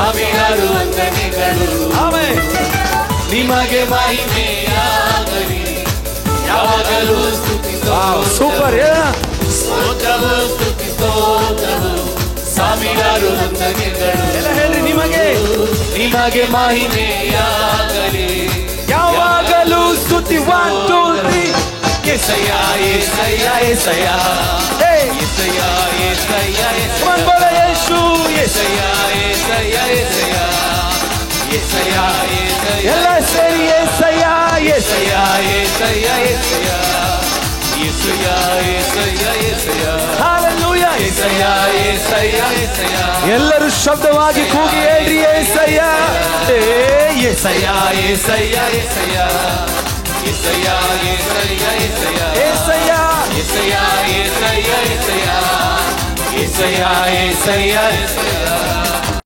ಸಾವಿರಾರು ವಂದನೆಗಳು. ಆಮೆನ್. ನಿಮಗೆ ಮಹಿಮೆಯಾಗಲಿ, ಯಾವಾಗಲೂ ಸ್ತುತಿ ಸೂಪರ್. ಸ್ತೋತ್ರವು ಸ್ತುತಿ ಸ್ತೋತ್ರವು, ಸಾವಿರಾರು ವಂದನೆಗಳು. ಎಲ್ಲ ಹೇಳ್ರಿ, ನಿಮಗೆ ಮಹಿಮೆಯಾಗಲಿ, ಯಾವಾಗಲೂ ಸ್ತುತಿ. 1 2 3 ಯೆಸಯ್ಯ ಯೆಸಯ್ಯ ಯೆಸಯ್ಯ ಯೆಸಯ್ಯ ಯೆಸಯ್ಯ ಯೆಸಯ್ಯ ಯೇಸು ಯೆಸಯ್ಯ ಯೆಸಯ್ಯ ಯೆಸಯ್ಯ ಯೆಸಯ್ಯ ಯೆಸಯ್ಯ ಎಲ್ಲ ಸೇರಿ ಯೆಸಯ್ಯ ಯೆಸಯ್ಯ ಯೆಸಯ್ಯ ಯೆಸಯ್ಯ ಯೆಸಯ್ಯ ಯೆಸಯ್ಯ ಯೆಸಯ್ಯ ಹಲ್ಲೆಲೂಯ. ಯೆಸಯ್ಯ ಯೆಸಯ್ಯ ಯೆಸಯ್ಯ ಎಲ್ಲರೂ ಶಬ್ದವಾಗಿ ಕೂಗಿ ಹೇಳ್ರಿ ಯೆಸಯ್ಯ ಯೆಸಯ್ಯ ಯೆಸಯ್ಯ ಯೆಸಯ್ಯ ಯೆಸಯ್ಯ ಯೆಸಯ್ಯ ಯೆಸಯ್ಯ ಯೆಸಯ್ಯ ಯೆಸಯ್ಯ ಯೆಸಯ್ಯ ಯೆಸಯ್ಯ ಯೆಸಯ್ಯ ಯೆಸಯ್ಯ ಯೆಸಯ್ಯ